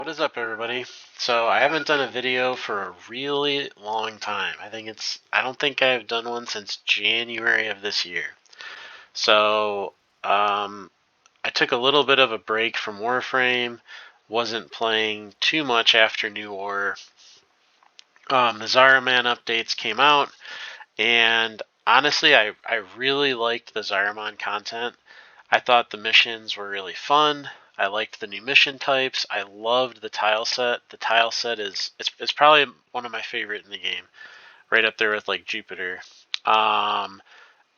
What is up, everybody? So I haven't done a video for a really long time. I don't think I've done one since January of this year. So I took a little bit of a break from Warframe, wasn't playing too much after New War. The Zariman updates came out, and honestly, I really liked the Zariman content. I thought the missions were really fun. I liked the new mission types. I loved the tile set. The tile set it's probably one of my favorite in the game, right up there with like Jupiter. Um,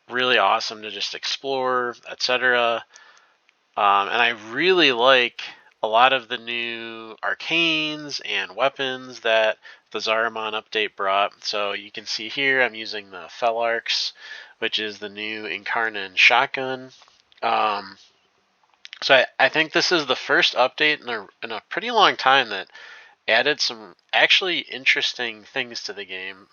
Really awesome to just explore, etc. And I really like a lot of the new arcanes and weapons that the Zariman update brought. So you can see here I'm using the Felarx, which is the new Incarnon shotgun. Um, so I think this is the first update in a pretty long time that added some actually interesting things to the game.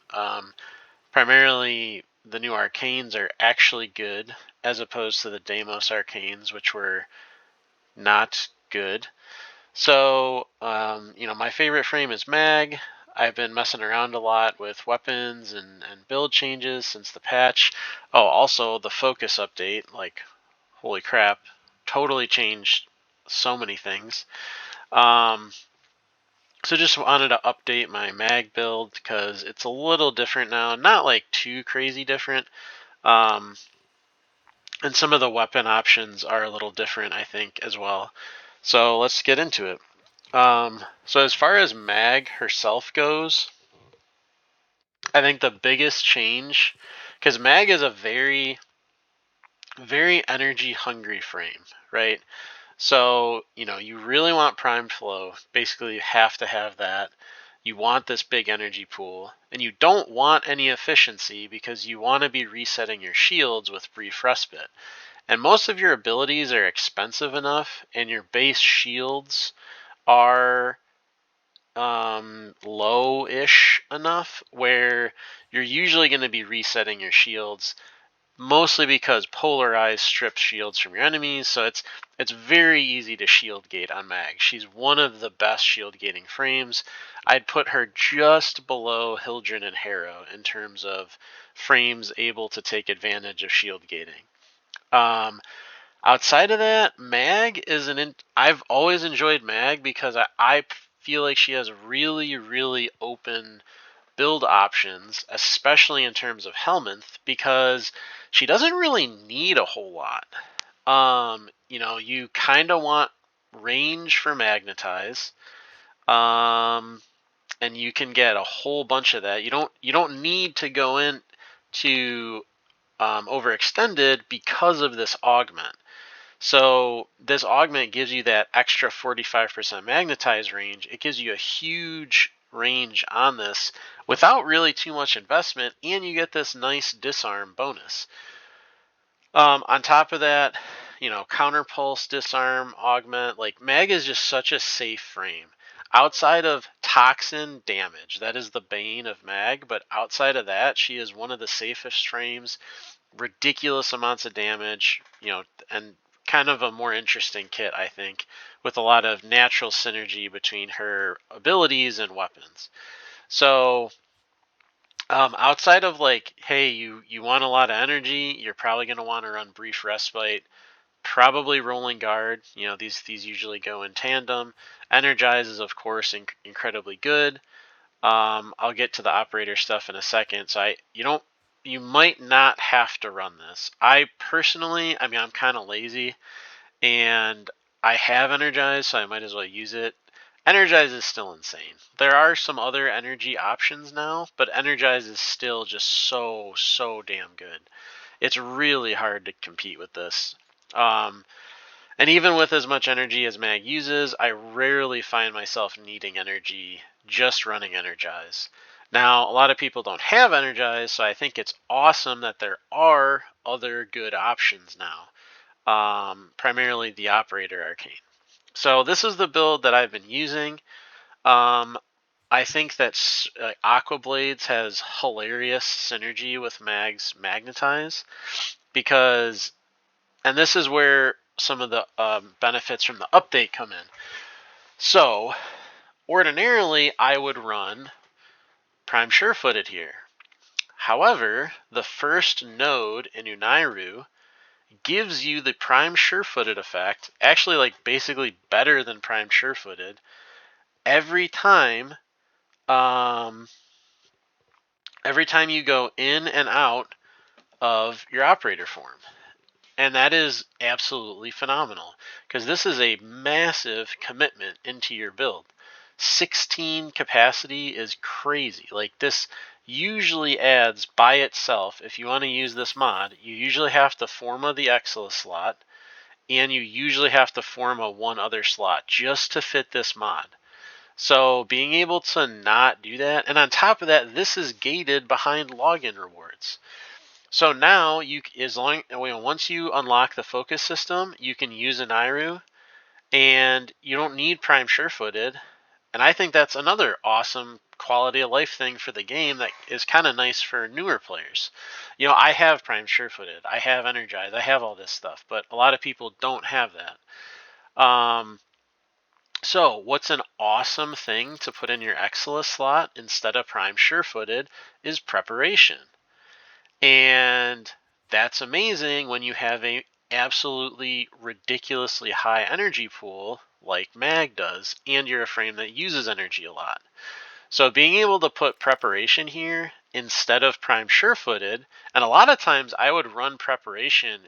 Primarily, the new arcanes are actually good as opposed to the Deimos arcanes, which were not good. So, my favorite frame is Mag. I've been messing around a lot with weapons and build changes since the patch. Oh, also the focus update, like, holy crap, totally changed so many things. Um, so just wanted to update my mag build because it's a little different now. Not like too crazy different. Um, and some of the weapon options are a little different, I think, as well. So let's get into it. So as far as Mag herself goes, I think the biggest change, because Mag is a very, very energy hungry frame, right? So, you really want primed flow. Basically, you have to have that. You want this big energy pool, and you don't want any efficiency because you want to be resetting your shields with brief respite. And most of your abilities are expensive enough, and your base shields are low-ish enough where you're usually going to be resetting your shields mostly because Polarize strips shields from your enemies, so it's very easy to shield gate on Mag. She's one of the best shield gating frames. I'd put her just below Hildren and Harrow in terms of frames able to take advantage of shield gating. Outside of that, Mag is I've always enjoyed Mag because I feel like she has really, really open build options, especially in terms of Helminth, because she doesn't really need a whole lot. You kind of want range for Magnetize, and you can get a whole bunch of that. You don't need to go in to overextended because of this augment. So this augment gives you that extra 45% magnetize range. It gives you a huge range on this without really too much investment, and you get this nice disarm bonus. On top of that, counter pulse, disarm, augment, like Mag is just such a safe frame. Outside of toxin damage, that is the bane of Mag, but outside of that, she is one of the safest frames. Ridiculous amounts of damage, and kind of a more interesting kit, I think, with a lot of natural synergy between her abilities and weapons. So, outside of like, hey, you want a lot of energy, you're probably going to want to run Brief Respite, probably Rolling Guard. These usually go in tandem. Energize is, of course, incredibly good. I'll get to the operator stuff in a second. So you might not have to run this. I personally, I'm kind of lazy, and I have Energize, so I might as well use it. Energize is still insane. There are some other energy options now, but Energize is still just so damn good. It's really hard to compete with this. And even with as much energy as Mag uses, I rarely find myself needing energy just running Energize. Now, a lot of people don't have Energize, so I think it's awesome that there are other good options now, primarily the Operator Arcane. So this is the build that I've been using. I think that Aqua Blades has hilarious synergy with Mag's Magnetize because, and this is where some of the benefits from the update come in. So, ordinarily I would run Prime Sure-Footed here. However, the first node in Unairu gives you the Prime Sure-Footed effect, actually like basically better than Prime Sure-Footed, every time you go in and out of your operator form. And that is absolutely phenomenal, because this is a massive commitment into your build. 16 capacity is crazy. Like, this usually adds by itself, if you want to use this mod, you usually have to forma the Exila slot, and you usually have to forma one other slot just to fit this mod. So being able to not do that, and on top of that, this is gated behind login rewards. So now once you unlock the focus system, you can use Unairu, and you don't need Prime Sure-Footed. And I think that's another awesome quality of life thing for the game that is kind of nice for newer players. I have Prime Sure-Footed, I have Energize, I have all this stuff, but a lot of people don't have that. So what's an awesome thing to put in your Exila slot instead of Prime Sure-Footed is Preparation. And that's amazing when you have a absolutely ridiculously high energy pool like Mag does, and you're a frame that uses energy a lot. So being able to put Preparation here instead of Prime Sure-Footed, and a lot of times I would run Preparation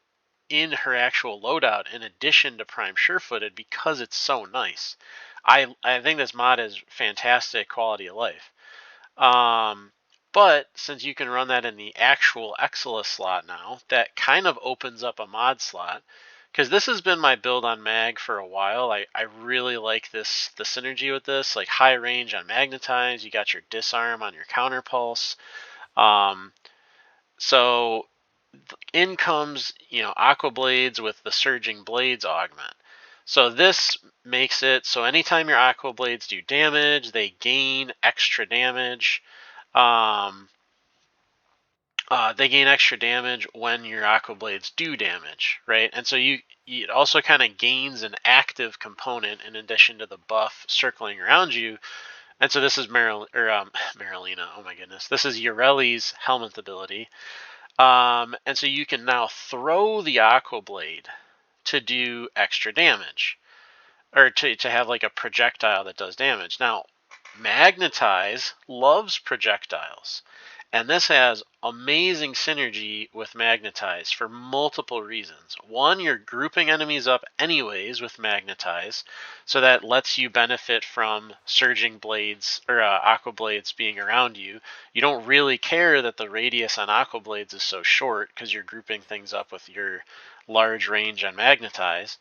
in her actual loadout in addition to Prime Sure-Footed because it's so nice. I think this mod is fantastic quality of life. But since you can run that in the actual Exila slot now, that kind of opens up a mod slot. Because this has been my build on Mag for a while. I really like the synergy with this, like high range on Magnetize. You got your disarm on your counter pulse. So in comes, Aqua Blades with the Surging Blades augment. So this makes it so anytime your Aqua Blades do damage, they gain extra damage. They gain extra damage when your Aqua Blades do damage, right? And so it also kind of gains an active component in addition to the buff circling around you. And so this is Marilina. Oh my goodness, this is Ureli's Helmet ability. And so you can now throw the Aqua Blade to do extra damage, or to have like a projectile that does damage. Now, Magnetize loves projectiles, and this has amazing synergy with Magnetize for multiple reasons. One, you're grouping enemies up anyways with Magnetize, so that lets you benefit from Surging Blades or Aqua Blades being around you. You don't really care that the radius on Aqua Blades is so short because you're grouping things up with your large range on Magnetize.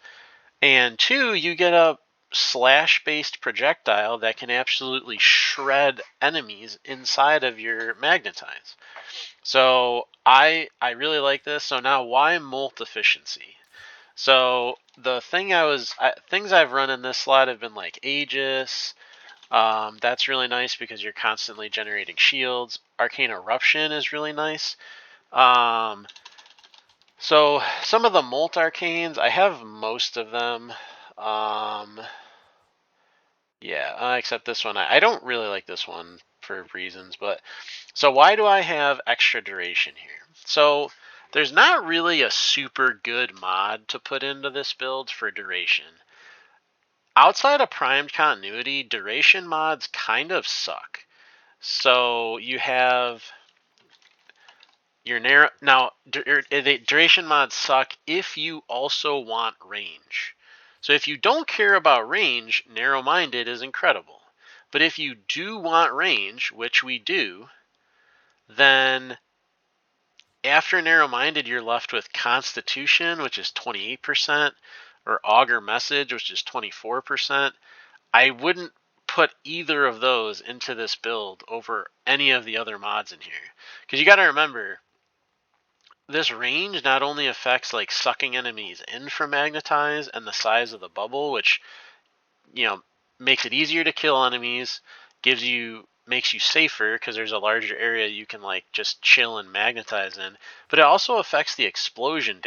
And two, you get a slash-based projectile that can absolutely shred enemies inside of your Magnetize. So I really like this. So now, why Molt Efficiency? So the things I've run in this slot have been like Aegis. That's really nice because you're constantly generating shields. Arcane Eruption is really nice. So some of the Molt Arcanes, I have most of them. Yeah, except this one. I don't really like this one for reasons, but so why do I have extra duration here? So there's not really a super good mod to put into this build for duration. Outside of primed continuity, duration mods kind of suck. So you have your narrow. Now, the duration mods suck if you also want range. So if you don't care about range, narrow-minded is incredible. But if you do want range, which we do, then after narrow-minded, you're left with Constitution, which is 28%, or Augur Message, which is 24%. I wouldn't put either of those into this build over any of the other mods in here. Because you got to remember, this range not only affects like sucking enemies in from Magnetize and the size of the bubble, which makes it easier to kill enemies, makes you safer because there's a larger area you can like just chill and Magnetize in, but it also affects the explosion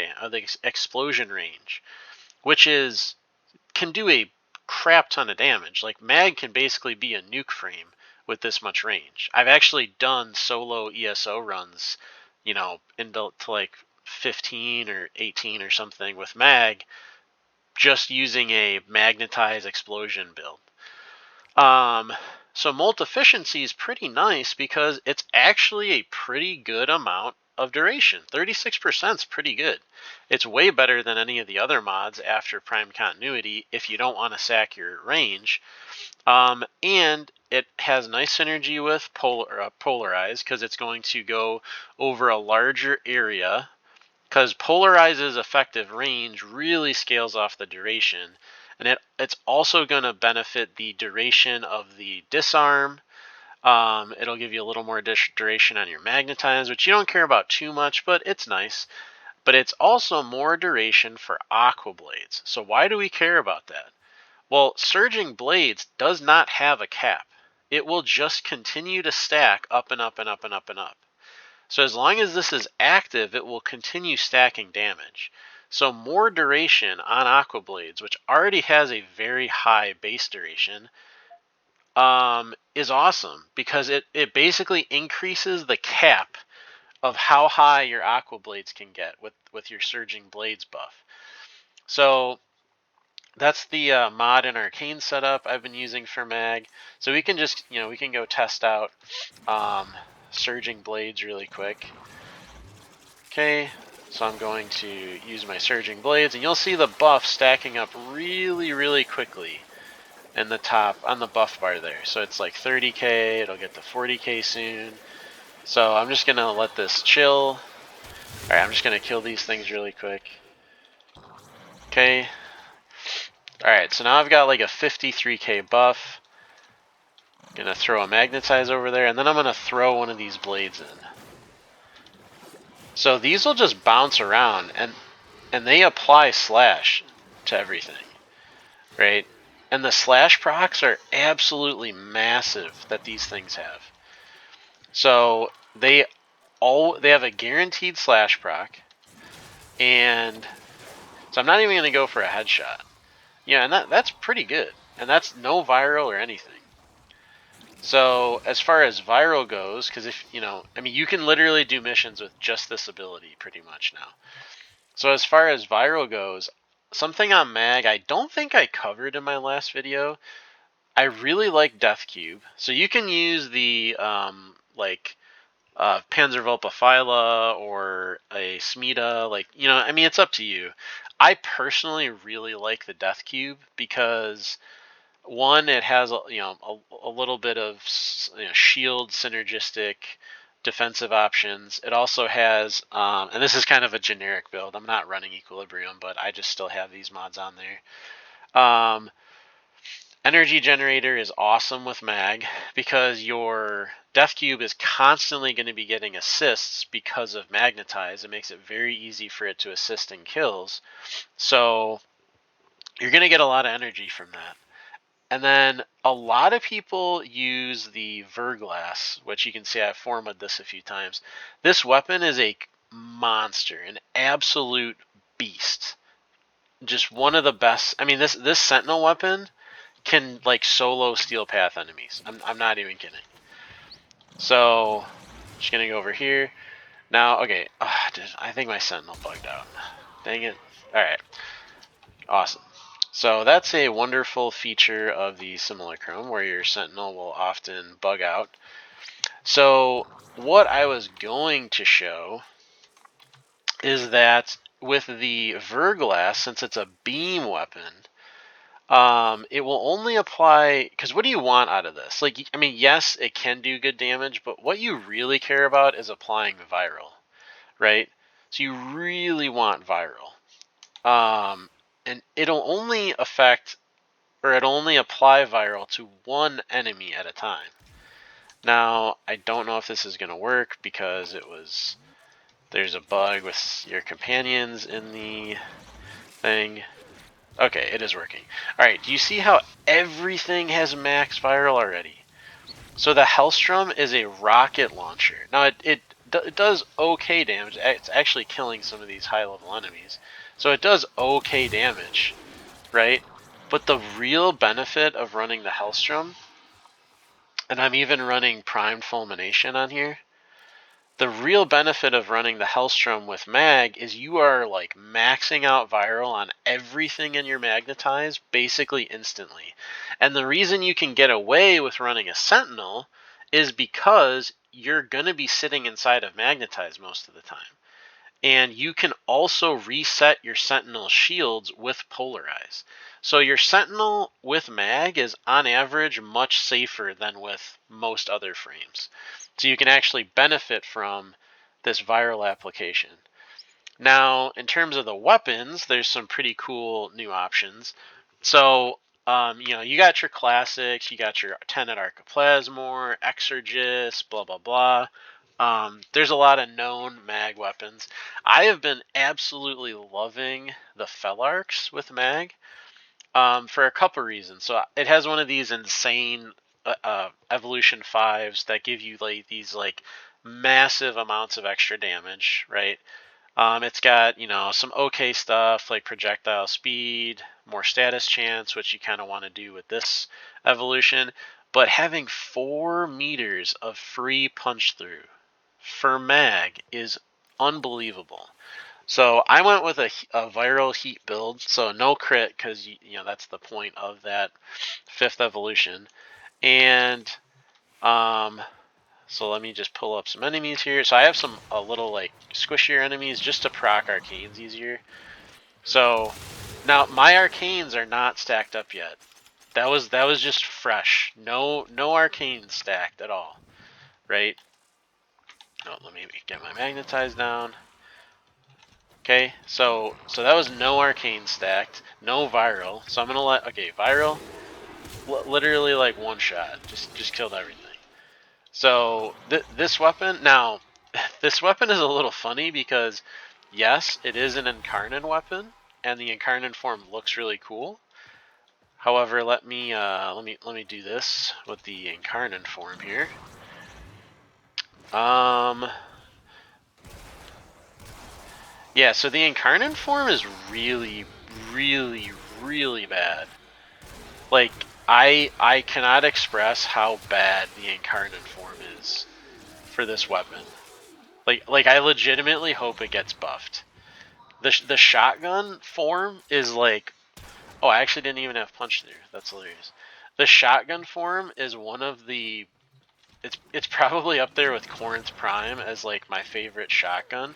range, which can do a crap ton of damage. Like, mag can basically be a nuke frame with this much range. I've actually done solo ESO runs, you know, into like 15 or 18 or something with mag, just using a magnetized explosion build. So molt efficiency is pretty nice because it's actually a pretty good amount of duration. 36% is pretty good. It's way better than any of the other mods after Prime Continuity if you don't want to sack your range. And it has nice synergy with Polarize because it's going to go over a larger area, because Polarize's effective range really scales off the duration. And it's also going to benefit the duration of the disarm. It'll give you a little more duration on your magnetize, which you don't care about too much, but it's nice. But it's also more duration for Aqua Blades. So why do we care about that? Well, Surging Blades does not have a cap. It will just continue to stack up and up and up and up and up. So as long as this is active, it will continue stacking damage. So more duration on Aqua Blades, which already has a very high base duration, is awesome because it basically increases the cap of how high your Aqua Blades can get with your Surging Blades buff. So that's the mod and arcane setup I've been using for mag. So we can just, we can go test out Surging Blades really quick. Okay, so I'm going to use my Surging Blades, and you'll see the buff stacking up really, really quickly in the top, on the buff bar there. So it's like 30k, it'll get to 40k soon. So I'm just going to let this chill. Alright, I'm just going to kill these things really quick. Okay. Alright, so now I've got like a 53k buff. Going to throw a Magnetize over there, and then I'm going to throw one of these blades in. So these will just bounce around, and they apply slash to everything, right? And the slash procs are absolutely massive that these things have. So they have a guaranteed slash proc, and so I'm not even going to go for a headshot. Yeah, and that's pretty good, and that's no viral or anything. So as far as viral goes, because if you can literally do missions with just this ability pretty much now. So as far as viral goes, something on mag I don't think I covered in my last video. I really like Death Cube. So you can use the Panzervolpaphyla or a Smida, it's up to you. I personally really like the Death Cube because one, it has a little bit of shield synergistic defensive options. It also has, and this is kind of a generic build. I'm not running Equilibrium, but I just still have these mods on there. Energy Generator is awesome with mag because your Death Cube is constantly going to be getting assists because of Magnetize. It makes it very easy for it to assist in kills. So you're going to get a lot of energy from that. And then a lot of people use the Verglass, which you can see I've formatted this a few times. This weapon is a monster, an absolute beast. Just one of the best. I mean, this Sentinel weapon can solo Steel Path enemies. I'm not even kidding. So, just gonna go over here. Now, okay, I think my Sentinel bugged out. Dang it. Alright. Awesome. So that's a wonderful feature of the Simulacrum, where your Sentinel will often bug out. So what I was going to show is that with the Verglass, since it's a beam weapon, it will only apply, because what do you want out of this? Yes, it can do good damage, but what you really care about is applying viral, right? So you really want viral. And it'll only it'll only apply viral to one enemy at a time. Now, I don't know if this is going to work because there's a bug with your companions in the thing. Okay, it is working. Alright, do you see how everything has max viral already? So the Hellstrom is a rocket launcher. Now, it does okay damage. It's actually killing some of these high-level enemies. So it does okay damage, right? But the real benefit of running the Hellstrom, and I'm even running primed fulmination on here, the real benefit of running the Hellstrom with mag is you are like maxing out viral on everything in your magnetize basically instantly. And the reason you can get away with running a Sentinel is because you're going to be sitting inside of magnetize most of the time. And you can also reset your Sentinel shields with polarize. So your Sentinel with mag is on average much safer than with most other frames. So you can actually benefit from this viral application. Now, in terms of the weapons, there's some pretty cool new options. So, you got your classics, you got your Tenet Archiplasmor, Exorgist, blah, blah, blah. There's a lot of known mag weapons. I have been absolutely loving the Felarx with mag for a couple reasons. So it has one of these insane evolution 5s that give you like these like massive amounts of extra damage, right? It's got, some okay stuff like projectile speed, more status chance, which you kind of want to do with this evolution. But having 4 meters of free punch through for mag is unbelievable. So I went with a viral heat build, so no crit because that's the point of that 5th evolution. And so let me just pull up some enemies here. So I have a little like squishier enemies just to proc arcanes easier. So now my arcanes are not stacked up yet. That was just fresh. No arcanes stacked at all, right? Oh, let me get my magnetize down. Okay, so that was no arcane stacked, no viral. So I'm gonna viral, literally like one shot, just killed everything. So this weapon now, this weapon is a little funny because yes, it is an incarnate weapon, and the incarnate form looks really cool. However, let me do this with the incarnate form here. Yeah, so the incarnate form is really, really, really bad. Like, I cannot express how bad the incarnate form is for this weapon. Like I legitimately hope it gets buffed. The shotgun form is like, oh, I actually didn't even have punch through. That's hilarious. The shotgun form is one of the it's probably up there with Corinth Prime as like my favorite shotgun.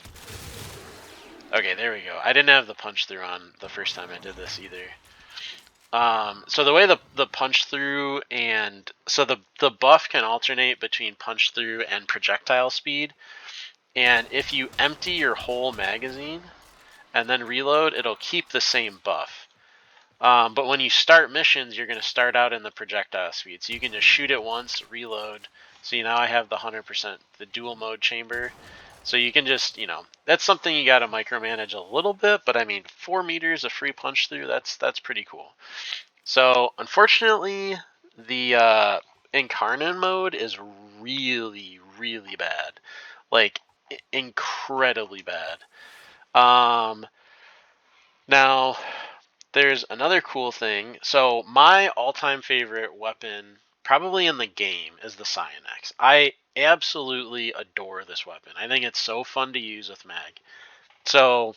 Okay, there we go. I didn't have the punch through on the first time I did this either. So the way the punch through and so the buff can alternate between punch through and projectile speed, and if you empty your whole magazine and then reload, it'll keep the same buff. But when you start missions, you're going to start out in the projectile speed, so you can just shoot it once, reload. See, now I have the 100%, the dual mode chamber. So you can just, that's something you got to micromanage a little bit, but I mean, 4 meters of free punch through, that's pretty cool. So unfortunately, the incarnate mode is really, really bad, like incredibly bad. Now there's another cool thing. So my all-time favorite weapon, probably in the game, is the Cyanex. I absolutely adore this weapon. I think it's so fun to use with mag. So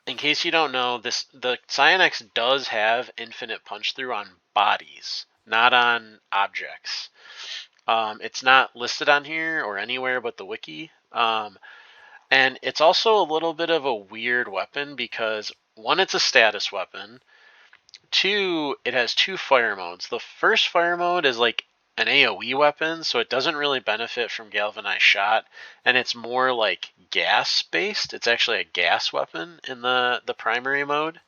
in case you don't know, the Cyanex does have infinite punch through on bodies, not on objects. It's not listed on here or anywhere but the wiki. And it's also a little bit of a weird weapon because, one, it's a status weapon. 2, it has 2 fire modes. The first fire mode is like an AoE weapon, so it doesn't really benefit from galvanized shot, and it's more like gas based. It's actually a gas weapon in the primary mode.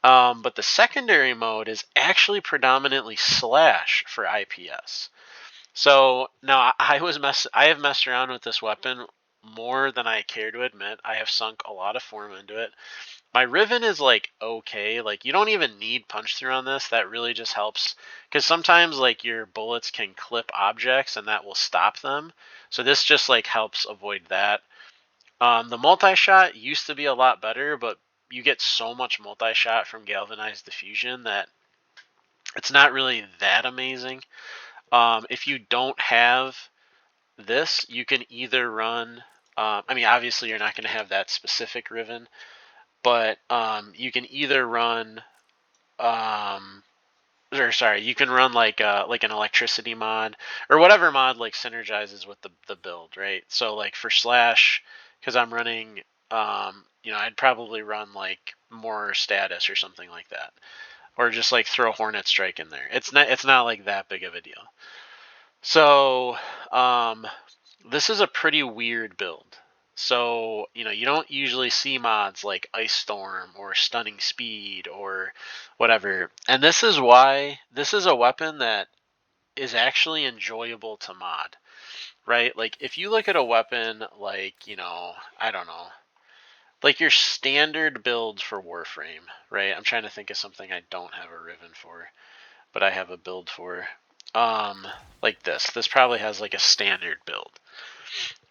But the secondary mode is actually predominantly slash for IPS. So now I have messed around with this weapon more than I care to admit. I have sunk a lot of form into it. My Riven is like okay, like you don't even need punch through on this. That really just helps because sometimes like your bullets can clip objects and that will stop them. So this just like helps avoid that. The multi-shot used to be a lot better, but you get so much multi-shot from Galvanized Diffusion that it's not really that amazing. If you don't have this, you can either run, I mean, obviously you're not going to have that specific Riven, but you can either run, you can run like an electricity mod or whatever mod like synergizes with the build, right? So like for slash, because I'm running, I'd probably run like more status or something like that, or just like throw Hornet Strike in there. It's not like that big of a deal. So this is a pretty weird build. So, you don't usually see mods like Ice Storm or Stunning Speed or whatever. And this is why this is a weapon that is actually enjoyable to mod, right? Like, if you look at a weapon like, I don't know, like your standard builds for Warframe, right? I'm trying to think of something I don't have a Riven for, but I have a build for. Like this. This probably has like a standard build,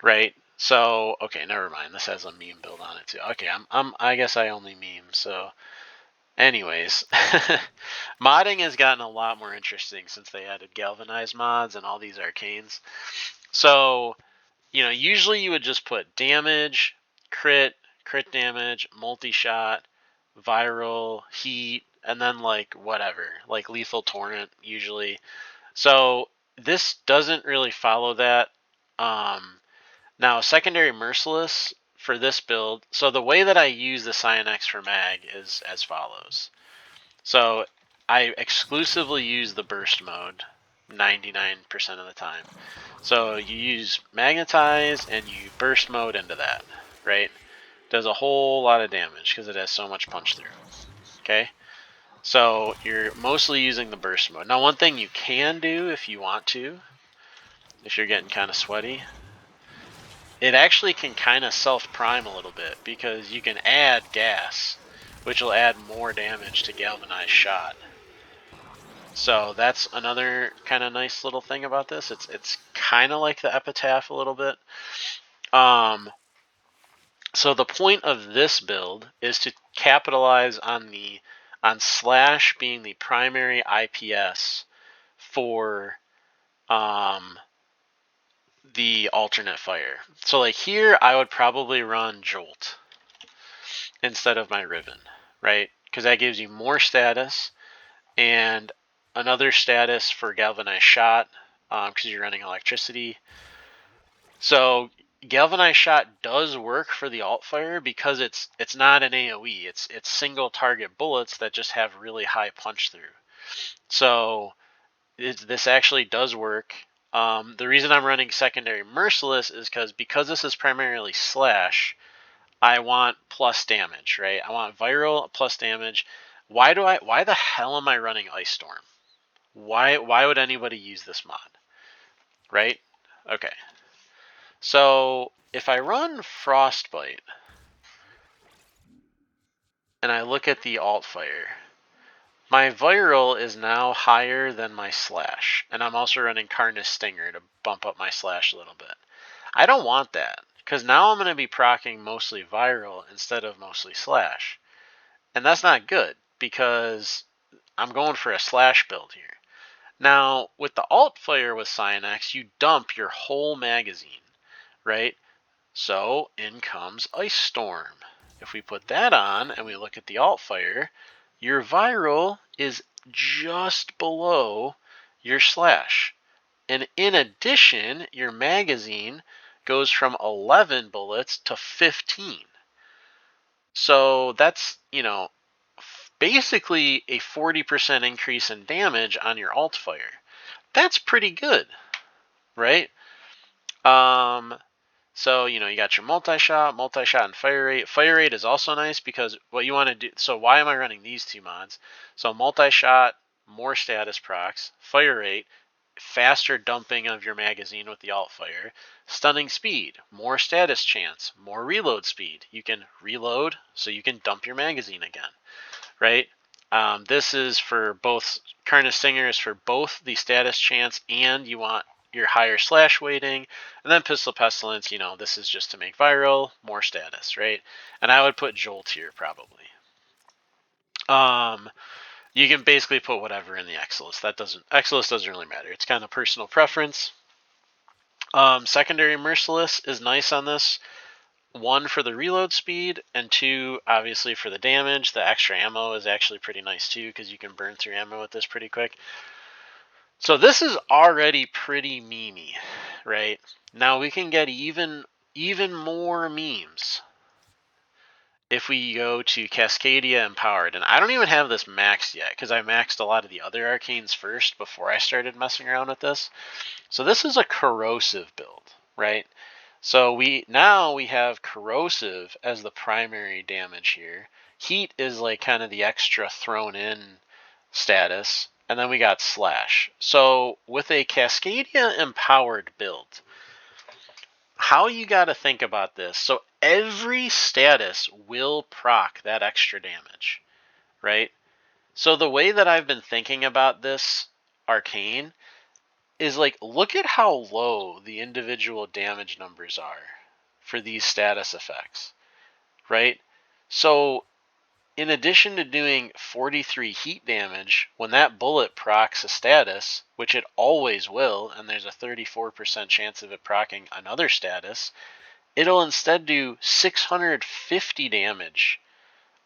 right? So, okay, never mind. This has a meme build on it too. Okay, I guess I only meme. So, anyways, modding has gotten a lot more interesting since they added galvanized mods and all these arcanes. So, usually you would just put damage, crit damage, multi-shot, viral, heat, and then like whatever, like lethal torrent usually. So this doesn't really follow that. Now, secondary merciless for this build. So the way that I use the Cyanex for mag is as follows. So I exclusively use the burst mode 99% of the time. So you use magnetize and you burst mode into that, right? Does a whole lot of damage because it has so much punch through. Okay? So you're mostly using the burst mode. Now, one thing you can do if you want to, if you're getting kind of sweaty, it actually can kind of self-prime a little bit because you can add gas, which will add more damage to galvanized shot. So that's another kind of nice little thing about this. It's kind of like the Epitaph a little bit. So the point of this build is to capitalize on slash being the primary IPS for the alternate fire. So like here, I would probably run Jolt instead of my Riven, right? Because that gives you more status and another status for galvanized shot because you're running electricity. So galvanized shot does work for the alt fire because it's not an AoE. It's single target bullets that just have really high punch through. So this actually does work. The reason I'm running secondary merciless is because this is primarily slash. I want plus damage, right? I want viral plus damage. Why the hell am I running Ice Storm? Why would anybody use this mod? Right? Okay. So if I run Frostbite and I look at the alt fire, my viral is now higher than my slash, and I'm also running Carnage Stinger to bump up my slash a little bit. I don't want that, because now I'm going to be proccing mostly viral instead of mostly slash. And that's not good, because I'm going for a slash build here. Now, with the alt fire with Cyanex, you dump your whole magazine, right? So in comes Ice Storm. If we put that on and we look at the alt fire, your viral is just below your slash. And in addition, your magazine goes from 11 bullets to 15. So that's, basically a 40% increase in damage on your alt fire. That's pretty good, right? So, you got your multi-shot and fire rate. Fire rate is also nice because what you want to do, so why am I running these two mods? So multi-shot, more status procs, fire rate, faster dumping of your magazine with the alt fire, stunning speed, more status chance, more reload speed. You can reload so you can dump your magazine again, right? This is for both, Carnage Stinger is for both the status chance and you want your higher slash weighting, and then Pistol Pestilence, this is just to make viral, more status, right? And I would put Jolt here probably. You can basically put whatever in the X list. X list doesn't really matter. It's kind of personal preference. Secondary Merciless is nice on this. 1 for the reload speed, and 2 obviously for the damage. The extra ammo is actually pretty nice too, because you can burn through ammo with this pretty quick. So this is already pretty memey, right? Now we can get even more memes if we go to Cascadia Empowered. And I don't even have this maxed yet, because I maxed a lot of the other arcanes first before I started messing around with this. So this is a corrosive build, right? So we have corrosive as the primary damage here. Heat is like kind of the extra thrown in status, and then we got slash. So with a Cascadia Empowered build, how you got to think about this. So every status will proc that extra damage, right? So the way that I've been thinking about this arcane is like, look at how low the individual damage numbers are for these status effects, right? So in addition to doing 43 heat damage, when that bullet procs a status, which it always will, and there's a 34% chance of it proccing another status, it'll instead do 650 damage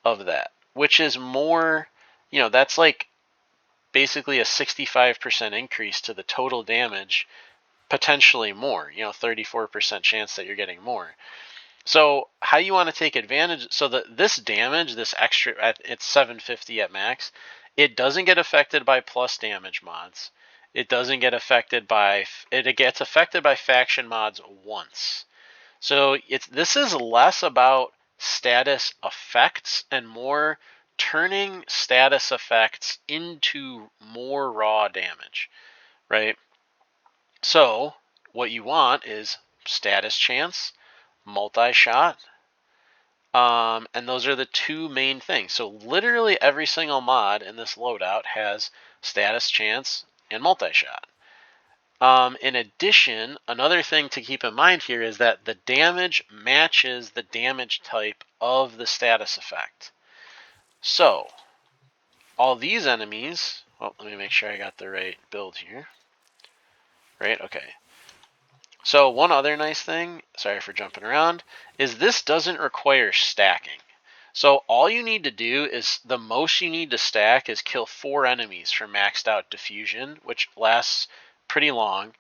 of that, which is more, that's like basically a 65% increase to the total damage, potentially more, 34% chance that you're getting more. So how you want to take advantage, so that this damage, this extra, it's 750 at max, it doesn't get affected by plus damage mods. It doesn't get affected by, it gets affected by faction mods once. So this is less about status effects and more turning status effects into more raw damage, right? So what you want is status chance, multi-shot, and those are the two main things. So literally every single mod in this loadout has status chance and multi-shot. In addition, another thing to keep in mind here is that the damage matches the damage type of the status effect. So all these enemies, well, let me make sure I got the right build here. Right, okay. So one other nice thing, sorry for jumping around, is this doesn't require stacking. So all you need to do is, the most you need to stack is kill 4 enemies for maxed out diffusion, which lasts pretty long.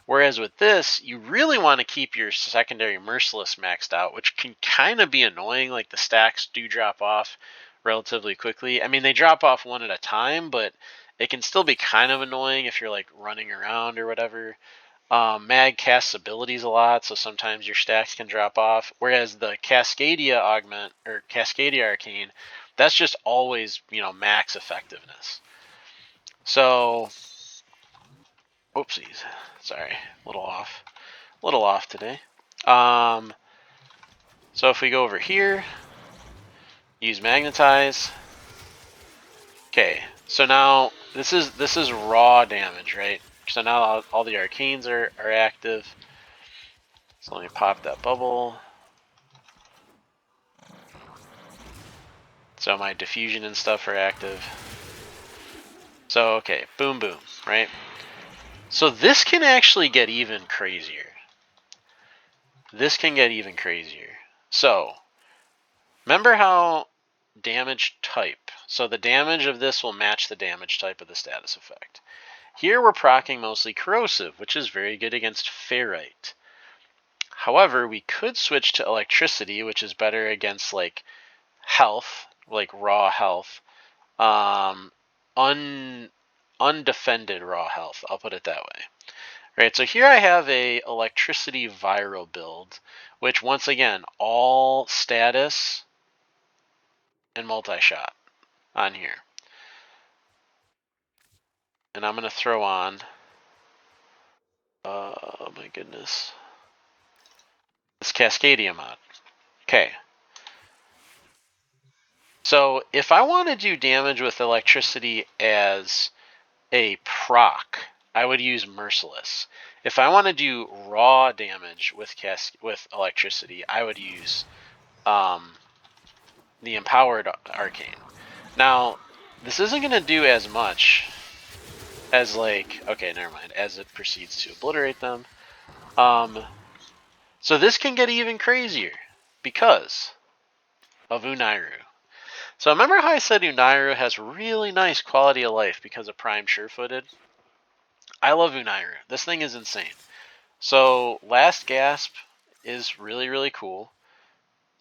Whereas with this, you really want to keep your secondary merciless maxed out, which can kind of be annoying. Like the stacks do drop off relatively quickly. I mean, they drop off one at a time, but it can still be kind of annoying if you're like running around or whatever. Mag casts abilities a lot, so sometimes your stacks can drop off. Whereas the Cascadia augment, or Cascadia arcane, that's just always, max effectiveness. So, oopsies, sorry, a little off today. So if we go over here, use magnetize. Okay, so now this is raw damage, right? So now all the arcanes are active. So let me pop that bubble. So my diffusion and stuff are active. So, okay, boom, boom, right? So this can actually get even crazier. So, remember how damage type, so the damage of this will match the damage type of the status effect. Here we're proccing mostly corrosive, which is very good against ferrite. However, we could switch to electricity, which is better against like health, like raw health. Undefended raw health, I'll put it that way. Right, so here I have a electricity viral build, which once again, all status and multi-shot on here. And I'm going to throw on, oh my goodness, this Cascadia mod. Okay. So if I want to do damage with electricity as a proc, I would use Merciless. If I want to do raw damage with electricity, I would use the Empowered Arcane. Now, this isn't going to do as much as like, okay, never mind, as it proceeds to obliterate them. So this can get even crazier because of Unairu. So remember how I said Unairu has really nice quality of life because of Prime Sure-Footed? I love Unairu. This thing is insane. So Last Gasp is really, really cool.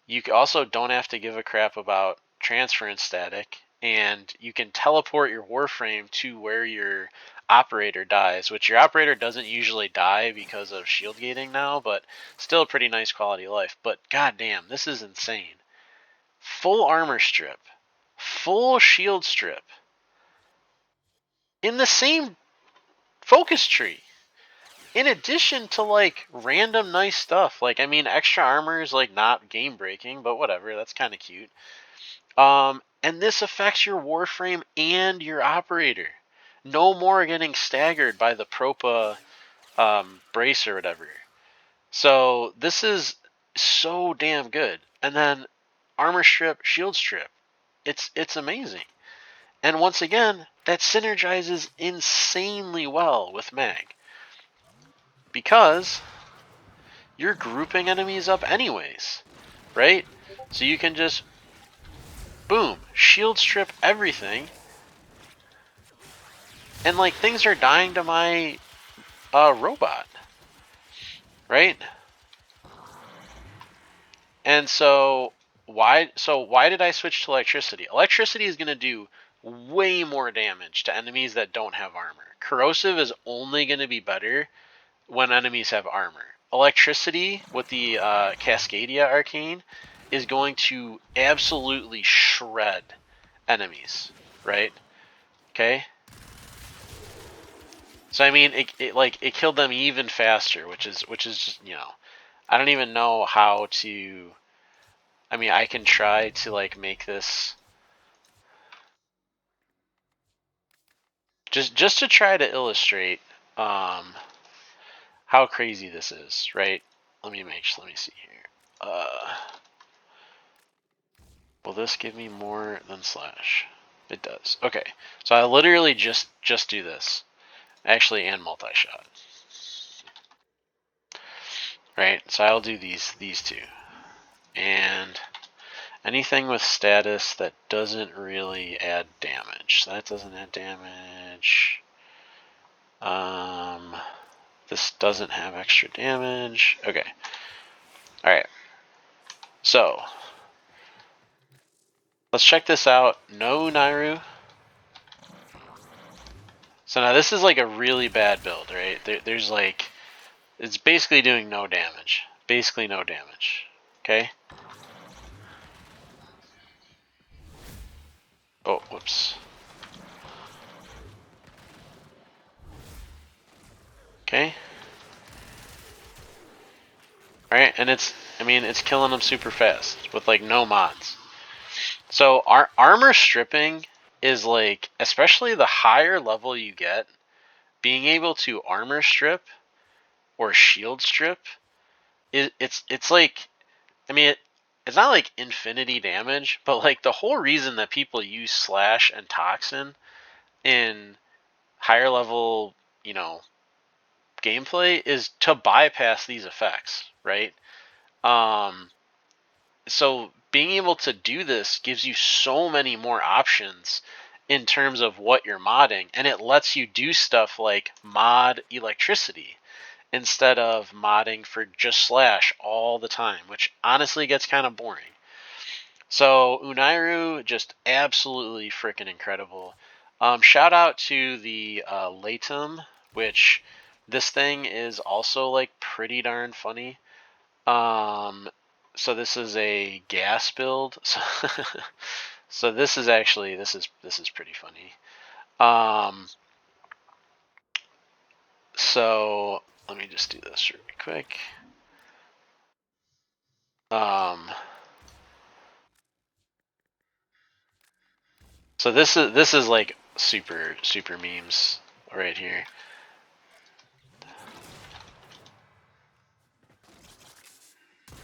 You also don't have to give a crap about transference static, and you can teleport your Warframe to where your operator dies, which your operator doesn't usually die because of shield gating now, but still a pretty nice quality of life. But goddamn, this is insane. Full armor strip, full shield strip, in the same focus tree. In addition to like random nice stuff, like I mean, extra armor is like not game breaking, but whatever, that's kind of cute. And this affects your Warframe and your operator. No more getting staggered by the Propa brace or whatever. So this is so damn good. And then armor strip, shield strip. It's amazing. And once again, that synergizes insanely well with Mag. Because you're grouping enemies up anyways, right? So you can just, boom, shield strip everything. And like things are dying to my robot, right? And so why did I switch to electricity? Electricity is going to do way more damage to enemies that don't have armor. Corrosive is only going to be better when enemies have armor. Electricity with the Cascadia Arcane is going to absolutely shred enemies, right? Okay. So I mean, it killed them even faster, which is just, you know, I don't even know how to. I mean, I can try to like make this just to try to illustrate how crazy this is, right? Let me see here. Will this give me more than slash? It does. Okay, so I literally just do this, actually, and multi-shot, right? So I'll do these two, and anything with status that doesn't really add damage. So that doesn't add damage. This doesn't have extra damage. Okay. Alright. So, let's check this out. No Unairu. So now this is like a really bad build, right? There's like, it's basically doing no damage. Basically no damage. Okay? Oh, whoops. Okay. Alright, and it's killing them super fast with like no mods. So our armor stripping is like, especially the higher level you get, being able to armor strip or shield strip, it's like, I mean, it's not like infinity damage, but like the whole reason that people use slash and toxin in higher level, you know, gameplay is to bypass these effects, right? Um, so being able to do this gives you so many more options in terms of what you're modding, and it lets you do stuff like mod electricity instead of modding for just slash all the time, which honestly gets kind of boring. So Unairu, just absolutely freaking incredible. Shout out to the Laetum, which this thing is also like pretty darn funny. So this is a gas build. So this is actually this is pretty funny. So let me just do this really quick. So this is like super memes right here.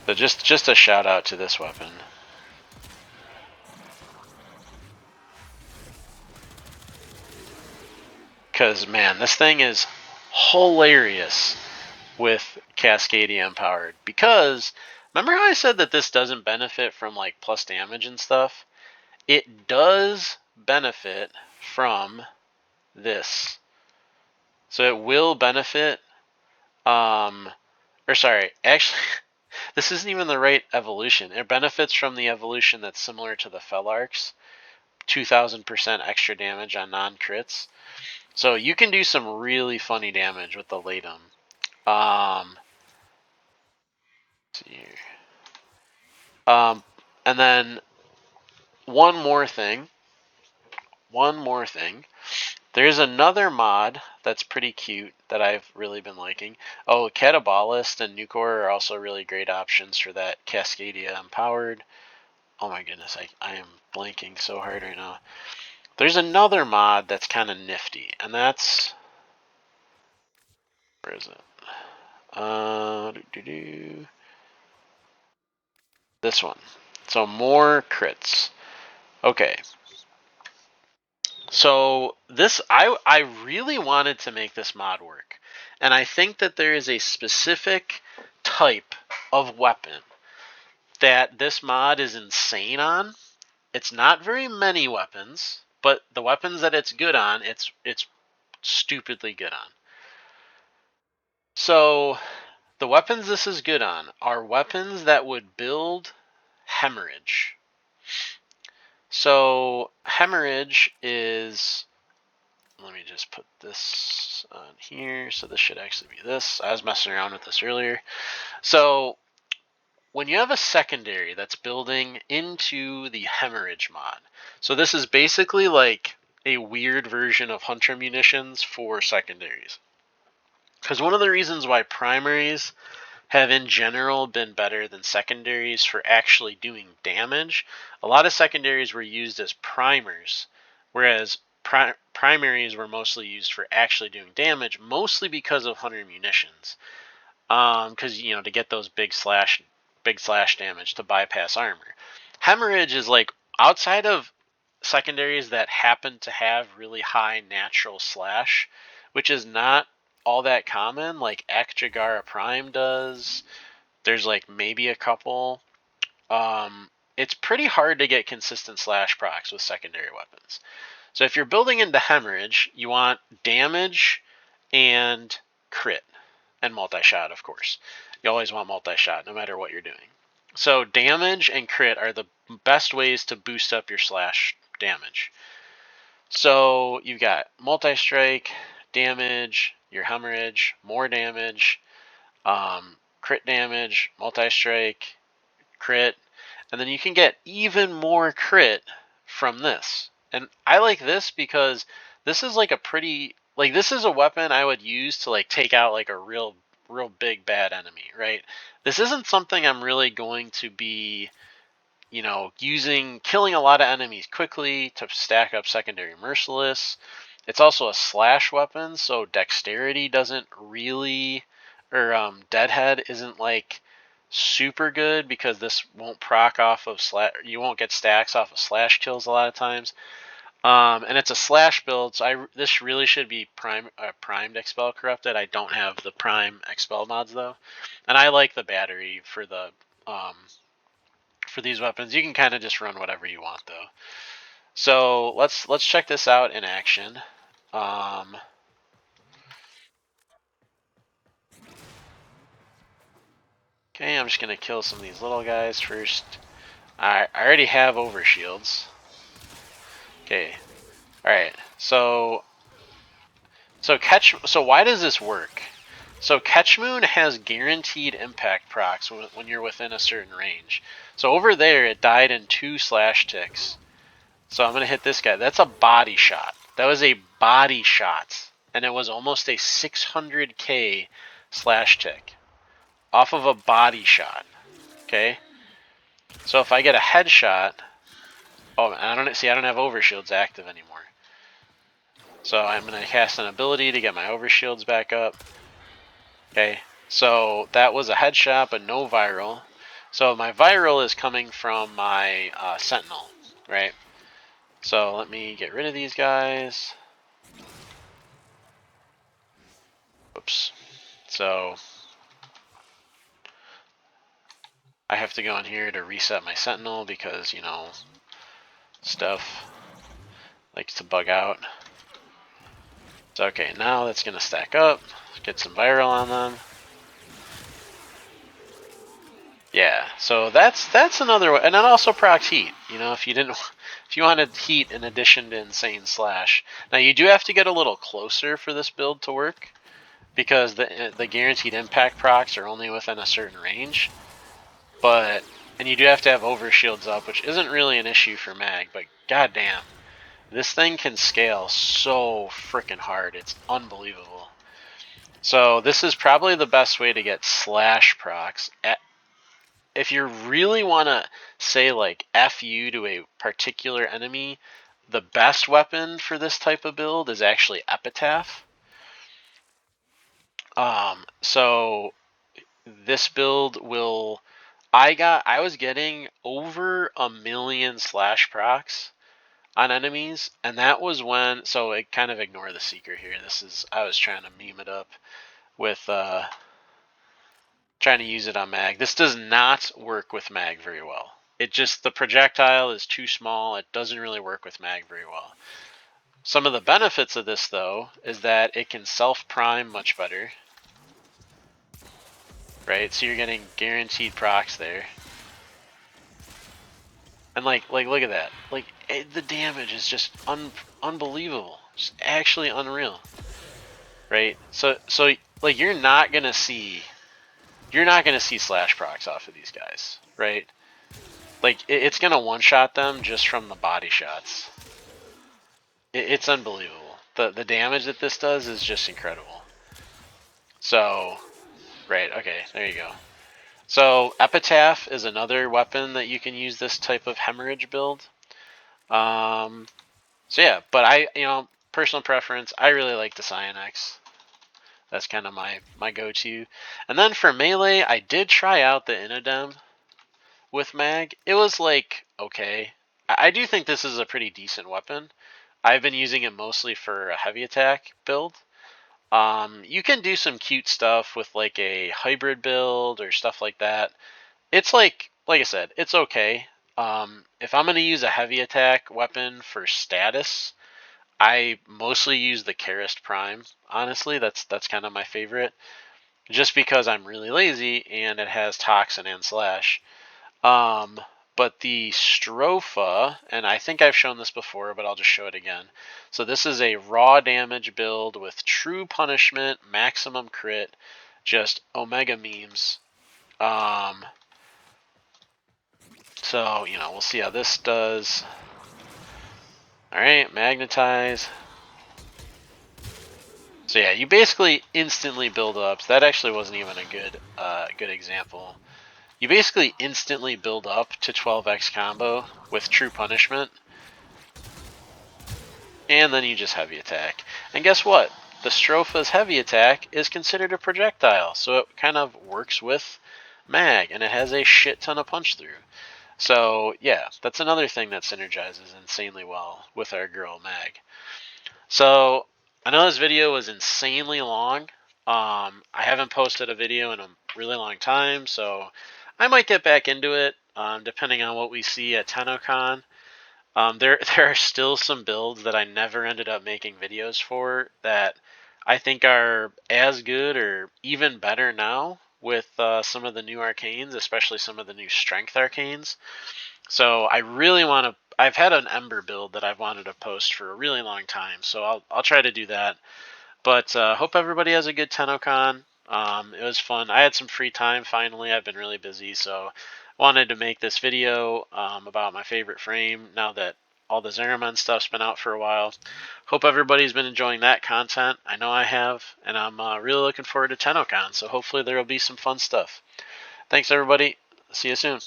So just a shout out to this weapon. Because, man, this thing is hilarious with Cascadia empowered. Because, remember how I said that this doesn't benefit from, like, plus damage and stuff? It does benefit from this. So it will benefit, or sorry, actually, this isn't even the right evolution. It benefits from the evolution that's similar to the Felarx, 2000% extra damage on non-crits. So you can do some really funny damage with the Laetum. Let's see here. And then one more thing. There's another mod that's pretty cute that I've really been liking. Oh, Catabolist and Nucor are also really great options for that Cascadia empowered. Oh my goodness, I am blanking so hard right now. There's another mod that's kind of nifty, and that's... Where is it? This one. So more crits. Okay. So this, I really wanted to make this mod work. And I think that there is a specific type of weapon that this mod is insane on. It's not very many weapons, but the weapons that it's good on, it's stupidly good on. So the weapons this is good on are weapons that would build hemorrhage. So hemorrhage is, let me just put this on here. So this should actually be this. I was messing around with this earlier. So when you have a secondary that's building into the hemorrhage mod, so this is basically like a weird version of hunter munitions for secondaries. Because one of the reasons why primaries have in general been better than secondaries for actually doing damage, a lot of secondaries were used as primers, whereas primaries were mostly used for actually doing damage, mostly because of hunter munitions. Because to get those big slash damage to bypass armor. Hemorrhage is like, outside of secondaries that happen to have really high natural slash, which is not all that common, like Ekjagara Prime does. There's like maybe a couple. It's pretty hard to get consistent slash procs with secondary weapons. So if you're building into hemorrhage, you want damage and crit and multi-shot, of course. You always want multi-shot no matter what you're doing. So damage and crit are the best ways to boost up your slash damage. So you've got multi-strike, damage, your hemorrhage, more damage, crit damage, multi-strike, crit, and then you can get even more crit from this. And I like this because this is like a pretty, like, this is a weapon I would use to like take out like a real big bad enemy, right? This isn't something I'm really going to be, killing a lot of enemies quickly to stack up secondary merciless. It's also a slash weapon, so dexterity doesn't really, or deadhead isn't like super good because this won't proc off of slash. You won't get stacks off of slash kills a lot of times. And it's a slash build, so this really should be primed expel corrupted. I don't have the prime expel mods though, and I like the battery for the for these weapons. You can kind of just run whatever you want though. So let's check this out in action. Okay, I'm just gonna kill some of these little guys first. I already have overshields. Okay, all right. So why does this work? So Catchmoon has guaranteed impact procs when you're within a certain range. So over there, it died in 2 slash ticks. So I'm going to hit this guy. That's a body shot. That was a body shot. And it was almost a 600k slash tick off of a body shot. Okay? So if I get a headshot... Oh, I don't have overshields active anymore. So I'm going to cast an ability to get my overshields back up. Okay, so that was a headshot, but no viral. So my viral is coming from my sentinel, right? So let me get rid of these guys. Whoops. So I have to go in here to reset my Sentinel because, you know, stuff likes to bug out. So okay, now that's gonna stack up. Get some viral on them. Yeah, so that's another way, and then also procs heat. You know, if you wanted heat in addition to insane slash. Now you do have to get a little closer for this build to work, because the guaranteed impact procs are only within a certain range. And you do have to have overshields up, which isn't really an issue for mag, but goddamn, this thing can scale so freaking hard. It's unbelievable. So this is probably the best way to get slash procs. If you really want to say like F you to a particular enemy, the best weapon for this type of build is actually Epitaph. So this build will, I was getting over 1,000,000 slash procs on enemies, and that was when, so kind of ignore the secret here. I was trying to meme it up with trying to use it on mag. This does not work with mag very well. The projectile is too small. It doesn't really work with mag very well. Some of the benefits of this, though, is that it can self-prime much better. Right, so you're getting guaranteed procs there. And like look at that. Like the damage is just unbelievable. Just actually unreal. Right? So like you're not going to see slash procs off of these guys, right? Like it's going to one-shot them just from the body shots. It's unbelievable. The damage that this does is just incredible. So, right, okay, there you go. So Epitaph is another weapon that you can use this type of hemorrhage build. So yeah, but personal preference, I really like the Cyanex. That's kind of my go-to. And then for melee, I did try out the Inodem with mag. It was like, okay. I do think this is a pretty decent weapon. I've been using it mostly for a heavy attack build. You can do some cute stuff with like a hybrid build or stuff like that. It's like I said, it's okay. If I'm going to use a heavy attack weapon for status, I mostly use the Karist Prime. Honestly, that's kind of my favorite, just because I'm really lazy and it has Toxin and Slash. But the Stropha, and I think I've shown this before, but I'll just show it again. So this is a raw damage build with true punishment, maximum crit, just Omega memes. So, we'll see how this does. Alright, magnetize. So yeah, you basically instantly build up. So that actually wasn't even a good example. You basically instantly build up to 12x combo with true punishment. And then you just heavy attack. And guess what? The Stropha's heavy attack is considered a projectile, so it kind of works with mag, and it has a shit ton of punch through. So yeah, that's another thing that synergizes insanely well with our girl mag. So I know this video was insanely long. I haven't posted a video in a really long time, so I might get back into it, depending on what we see at TennoCon. There are still some builds that I never ended up making videos for that I think are as good or even better now with some of the new arcanes, especially some of the new strength arcanes. So I really want to. I've had an Ember build that I've wanted to post for a really long time, so I'll try to do that. But hope everybody has a good TennoCon. It was fun. I had some free time finally. I've been really busy, so wanted to make this video about my favorite frame now that all the Zariman stuff's been out for a while. Hope everybody's been enjoying that content. I know I have, and I'm really looking forward to TennoCon, so hopefully there will be some fun stuff. Thanks, everybody. See you soon.